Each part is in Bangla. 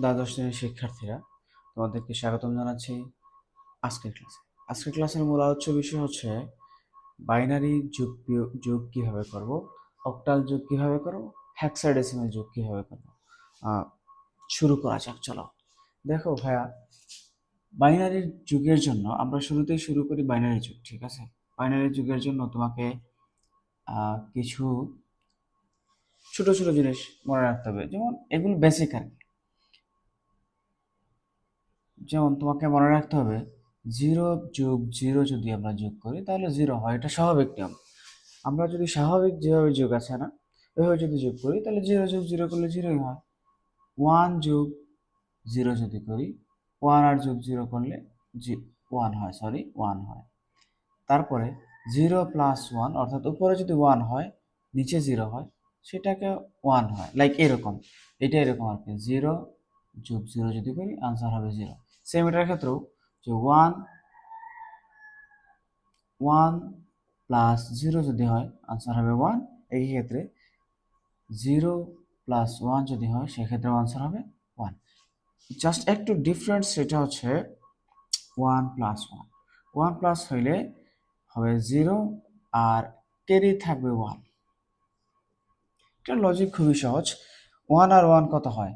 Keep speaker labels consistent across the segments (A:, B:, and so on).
A: দ্বাদশ শ্রেণীর শিক্ষার্থীরা, তোমাদেরকে স্বাগতম জানাচ্ছি আজকের ক্লাসে। আজকের ক্লাসের মূল আলোচ্য বিষয় হচ্ছে বাইনারি যোগ কিভাবে করব, অক্টাল যোগ কিভাবে করব, হেক্সাডেসিমাল যোগ কিভাবে করব। শুরু করা যাক, চলো। দেখো ভাইয়া, বাইনারি যুগের জন্য আমরা শুরুতেই শুরু করি বাইনারি যুগ, ঠিক আছে? বাইনারি যুগের জন্য তোমাকে কিছু ছোট ছোট জিনিস মনে রাখতে হবে, যেমন এগুলো বেসিক আর কি। যেমন তোমাকে মনে রাখতে হবে 0 + 0 যদি আমরা যোগ করি তাহলে 0 হয়, এটা স্বাভাবিক নিয়ম। আমরা যদি স্বাভাবিক যেভাবে যোগ আছে না, ওইভাবে যদি যোগ করি তাহলে 0 + 0 করলে 0ই হয়। 1 + 0 যদি করি, 1 আর +0 করলে 1 হয়, 1 হয়। তারপরে 0 + 1, অর্থাৎ উপরে যদি 1 হয় নিচে 0 হয়, সেটাকে 1 হয়, লাইক এরকম। এটা এরকম আর কি, 0 + 0 যদি করি আনসার হবে 0। সেম এটার ক্ষেত্রেও যে 1 + 0 যদি হয় আনসার হবে 1। এই ক্ষেত্রে 0 + 1 যদি হয় সেক্ষেত্রে আনসার হবে 1। জাস্ট একটু ডিফারেন্স, সেটা হচ্ছে 1 + 1, 1 হইলে হবে 0 আর ক্যারি থাকবে 1। এটা লজিক খুবই সহজ। 1 আর 1 কত হয়?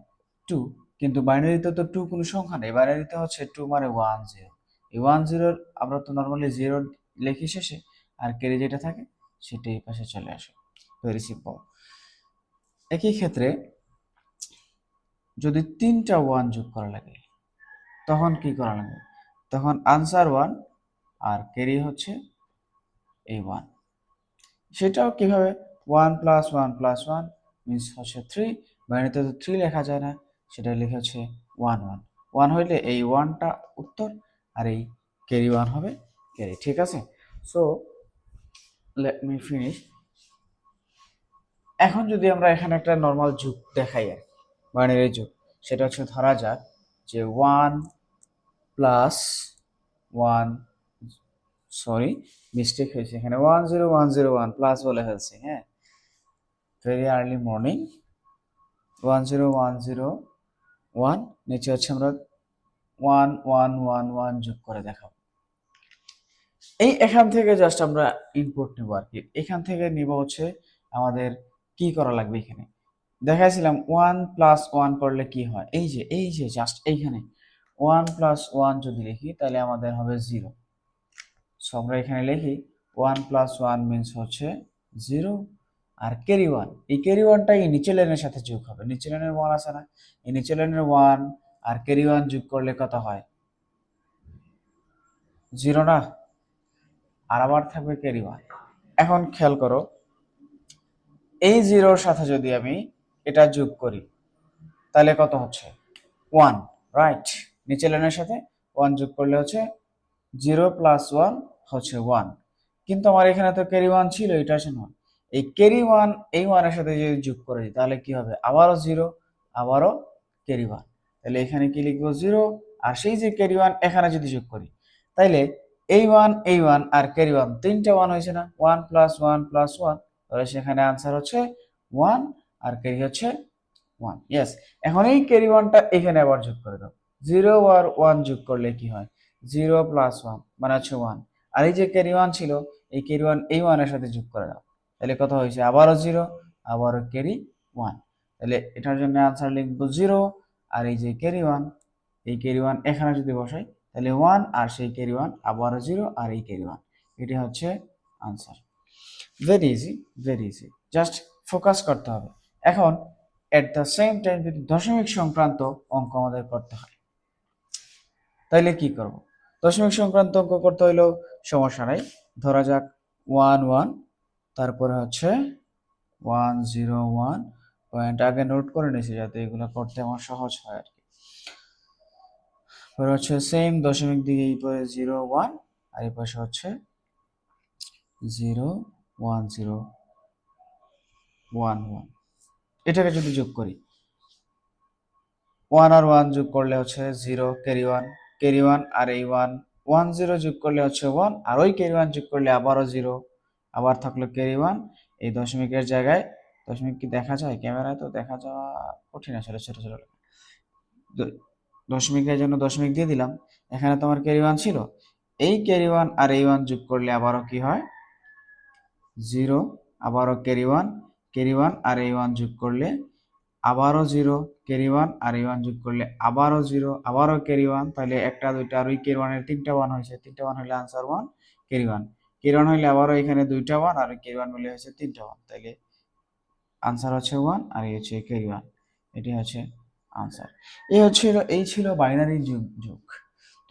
A: 2। কিন্তু বাইনারিতে তো 2 কোনো সংখ্যা নেই, বাইনারিতে হচ্ছে 2 মানে 1 0। এই 1 0 আমরা তো নর্মালি 0 লিখি শেষে, আর ক্যারি যেটা থাকে সেটা এই পাশে চলে আসে। Very simple. একই ক্ষেত্রে যদি 3টা 1 যোগ করা লাগে তখন কি করা লাগে? তখন আনসার 1 আর ক্যারি হচ্ছে এই 1। সেটাও কিভাবে? 1 + 1 + 1 মিন্স হচ্ছে 3। বাইনারিতে তো 3 লেখা যায় না, সেটা লিখে হচ্ছে 1 1। 1 হইলে এই 1টা উত্তর, আর এই ক্যারি 1 হবে ক্যারি, ঠিক আছে? So let me finish. এখন যদি আমরা এখানে একটা নর্মাল যোগ দেখাই আর বাইনারি যোগ, সেটা হচ্ছে ধরা যাক যে 1 + 1, সরি মিস্টেক হয়েছে এখানে, 1 0 1 0 1 প্লাস বলে ফেলছি, হ্যাঁ, ভেরি আর্লি মর্নিং। 1 0 1 0 1, নিচে হচ্ছে আমরা 1 1 1 1 যোগ করে দেখাবো। এই এখান থেকে জাস্ট আমরা ইনপুট নেব আর কি। এখান থেকে নিব হচ্ছে আমাদের কি করা লাগবে। এখানে দেখাইছিলাম 1 + 1 করলে কি হয়, এই যে জাস্ট এইখানে 1 + 1 যদি লিখি তাহলে আমাদের হবে 0। সো আমরা এখানে লিখি 1 + 1 মিন্স হচ্ছে 0 আর ক্যারি 1। এই ক্যারি 1টা এই নিচের লাইনের সাথে যোগ হবে, নিচের লাইনের 1 আছে না, এই নিচের লাইনের 1 আর ক্যারি 1 যোগ করলে কত হয়? 0 না, আর আবার থাকবে ক্যারি 1। এখন খেয়াল করো, এই 0-র সাথে যদি আমি এটা যোগ করি তাহলে কত হচ্ছে? 1, রাইট? নিচের লাইনের সাথে 1 যোগ করলে হচ্ছে 0 + 1 হচ্ছে 1। কিন্তু আমার এখানে তো ক্যারি 1 ছিল, এটা আসে না। এই ক্যারি 1 এই 1 এর সাথে যদি যোগ করে দিই তাহলে কি হবে? আবারও 0, আবারও ক্যারি 1। তাহলে এখানে কি লিখবো? 0। আর সেই যে ক্যারি 1 এখানে যদি যোগ করি তাইলে এই 1 আর ক্যারি 1, তিনটা 1 হয়েছে না, 1 + 1 + 1, তাহলে সেখানে আনসার হচ্ছে 1 আর ক্যারি হচ্ছে 1। ইয়েস। এখন এই ক্যারি 1টা এখানে আবার যোগ করে দাও। 0 আর 1 যোগ করলে কি হয়? 0 + 1 মানে হচ্ছে 1। আর এই যে ক্যারি 1 ছিল, এই ক্যারি 1 এই 1 এর সাথে যোগ করে দাও, তাহলে কত হয়েছে? আবারও 0, আবারও ক্যারি 1। তাহলে এটার জন্য আনসার লিখবো 0। আর এই যে ক্যারি 1, এই ক্যারি 1 এখানে যদি বসাই তাহলে 1 আর সেই ক্যারি 1 আবারও 0 আর এই ক্যারি 1। এটি হচ্ছে answer. Very easy, very easy, just focus করতে হবে। এখন এট দ্য সেম টাইম যদি দশমিক সংক্রান্ত অঙ্ক আমাদের করতে হয় তাইলে কি করব? দশমিক সংক্রান্ত অঙ্ক করতে হইলেও সমস্যা নাই। ধরা যাক 1 1, তারপরে হচ্ছে 1 0 1, পয়েন্ট আগে নোট করে নিয়েছি যাতে এগুলো করতে আমার সহজ হয় আর কি। পরে হচ্ছে সেম দশমিক দিকে এই পরে 0 1, আর এই পাশে হচ্ছে 0 1 0 1 1। এটাকে যদি যোগ করি 1 আর 1 যোগ করলে হচ্ছে 0 ক্যারি 1, ক্যারি 1 আর এই 1 1 0 যোগ করলে হচ্ছে 1, আর ওই ক্যারি 1 যোগ করলে আবারও 0, আবার থাকলো ক্যারি 1। এই দশমিকের জায়গায়, দশমিক কি দেখা যায় ক্যামেরায়? তো দেখা যাওয়া কঠিন আসলে, ছোট ছোট দশমিকের জন্য দশমিক দিয়ে দিলাম। এখানে তোমার ক্যারি ওয়ান ছিল, এই ক্যারি ওয়ান আর এই ওয়ান যোগ করলে আবারও কি হয়, 0। আবারও ক্যারি ওয়ান আর এই ওয়ান যোগ করলে আবারও 0, ক্যারি ওয়ান আর এই ওয়ান যোগ করলে আবারও 0, আবারও ক্যারি ওয়ান। তাহলে একটা দুইটা আর ওই ক্যারি ওয়ানের 3টা ওয়ান হয়েছে, 3টা ওয়ান হলে আনসার 1, ক্যারি ওয়ান হইলে আবারও এখানে 2টা ওয়ান আর ক্যারি ওয়ান মিলে হয়েছে 3টা ওয়ান, তাহলে আনসার হচ্ছে 1 আর এই হচ্ছে ক্যারি ওয়ান। এটি হচ্ছে আনসার। এই ছিল বাইনারি যুগ।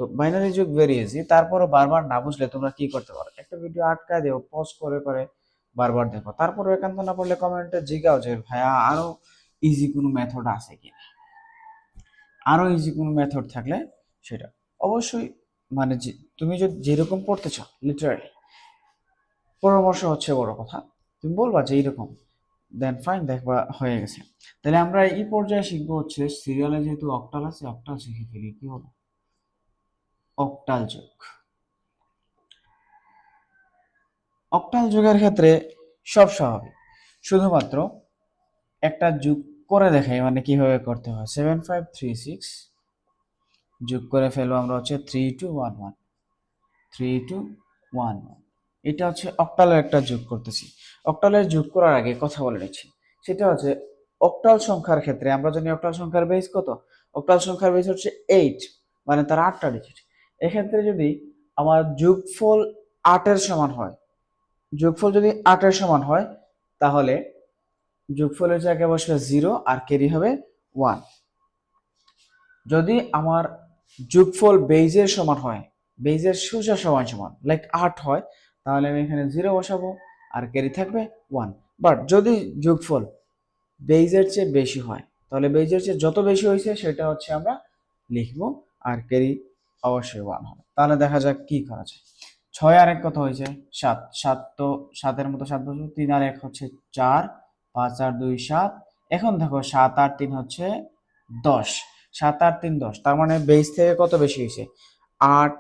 A: তো বাইনারি যুগ ভেরি ইজি। তারপরও বারবার না বুঝলে তোমরা কি করতে পারো, একটা ভিডিও আটকায় দিও, পজ করে করে বারবার দেখো। তারপরে একান্ত না পড়লে কমেন্টে জিজ্ঞাও যে ভাইয়া আরো ইজি কোনো মেথড আছে কিনা, আরো ইজি কোনো মেথড থাকলে সেটা অবশ্যই, মানে তুমি যদি যেরকম পড়তে চাও লিটারালি, পরামর্শ হচ্ছে বড় কথা, তুমি বলবা যে এইরকম, দেন ফাইন, দেখবা হয়ে গেছে। তাহলে আমরা এই পর্যায়ে শিখবো হচ্ছে সিরিয়ালে যেহেতু অক্টাল আছে, অক্টাল শিখে ফেলি। কি হলো অক্টাল যুগ। অক্টাল যুগের ক্ষেত্রে সব স্বাভাবিক, শুধুমাত্র একটা যুগ করে দেখাই, মানে কিভাবে করতে হয়। 7536 যোগ করে ফেলবো আমরা হচ্ছে 3211, 3211। এটা হচ্ছে অক্টালের একটা যোগ করতেছি। অক্টালের যোগ করার আগে কথা বলে নিচ্ছি, সেটা হচ্ছে অক্টাল সংখ্যার ক্ষেত্রে আমরা জানি অক্টাল সংখ্যার বেস কত, অক্টাল সংখ্যার বেস হচ্ছে 8, মানে তার 8টা ডিজিট। এক্ষেত্রে যদি আমার যোগফল 8-এর সমান হয়, যোগফল যদি 8-এর সমান হয়, তাহলে যোগফলের জায়গায় বসবে 0 আর ক্যারি হবে 1। যদি আমার যোগফল বেইজের সমান হয়, বেইজের সোজা সমান সমান লাইক 8 হয়, তাহলে আমি এখানে 0 বসাবো আর ক্যারি থাকবে 1। বাট যদি যোগফল বেইজের চেয়ে বেশি হয়, তাহলে বেইজের চেয়ে যত বেশি হয়েছে সেটা হচ্ছে আমরা লিখবো আর ক্যারি অবশ্যই 1 হবে। তাহলে দেখা যাক কি করা যায়। 6 আর 1 কত হয়েছে 7, 7 তো 7-এর মতো 7 বসবো, 3 আর 1 হচ্ছে 4, 5 আর 2 7। এখন দেখো 7 আর 3 হচ্ছে 10, 7 আর 3 10, তার মানে বেস থেকে কত বেশি হয়েছে, 8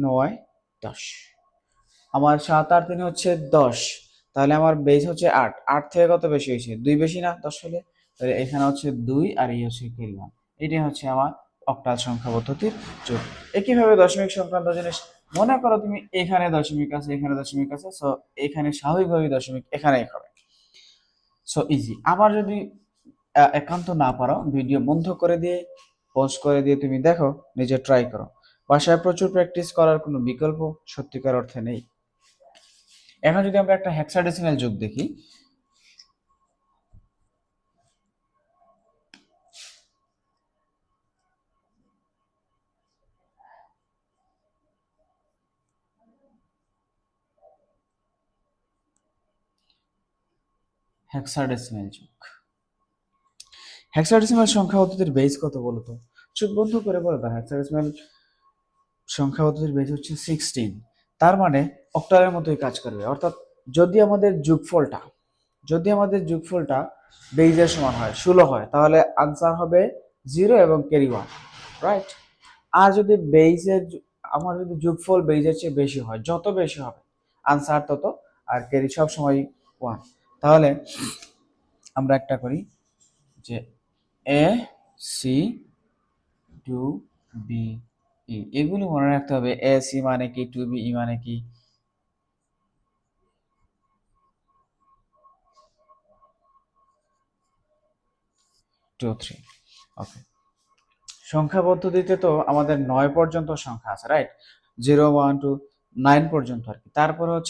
A: 9 10। আমার 7 আর 3 হচ্ছে 10, তাহলে আমার বেস হচ্ছে 8, 8 থেকে কত বেশি হয়েছে, 2 বেশি না 10 হলে, তাহলে এখানে হচ্ছে 2 আর এই হচ্ছে ক্যারি 1। এটাই হচ্ছে আমার অক্টাল সংখ্যা পদ্ধতির যোগ। একইভাবে দশমিক সংক্রান্ত জিনিস, মনে করো তুমি এখানে দশমিক আছে, এখানে দশমিক আছে, সো এখানে স্বাভাবিকভাবে দশমিক এখানেই হবে, সো ইজি। আবার যদি একান্ত না পারো, ভিডিও বন্ধ করে দিয়ে পজ করে দিয়ে তুমি দেখো, নিজে ট্রাই করো। বাসায় প্রচুর প্র্যাকটিস করার কোনো বিকল্প সত্যিকার অর্থে নেই। এখন যদি আমরা একটা হেক্সাডেসিমাল যোগ দেখি, হেক্সাডেসিমাল যোগ, হেক্সাডেসিমাল সংখ্যা পদ্ধতির বেস কত বলো তো, চোখ বন্ধ করে বলো। তা হেক্সাডেসিমাল সংখ্যা পদ্ধতির বেস হচ্ছে 16, তার মানে অক্টালের মতোই কাজ করবে। অর্থাৎ যদি আমাদের যোগফলটা, যদি আমাদের যোগফলটা বেইজের সমান হয়, 16 হয়, তাহলে আনসার হবে 0 এবং ক্যারি 1, রাইট। আর যদি বেইজের, আমার যদি যোগফল বেইজের চেয়ে বেশি হয়, যত বেশি হবে আনসার তত, আর ক্যারি সব সময় 1। তাহলে আমরা একটা করি যে A C to B E, এগুলো মনে রাখতে হবে। এ সি মানে কি, টু বি ই মানে কি, 2 3। ওকে, সংখ্যা পদ্ধতিতে তো আমাদের 9 পর্যন্ত সংখ্যা আছে, রাইট, 0 1 2 9 পর্যন্ত আর কি। তারপর হচ্ছে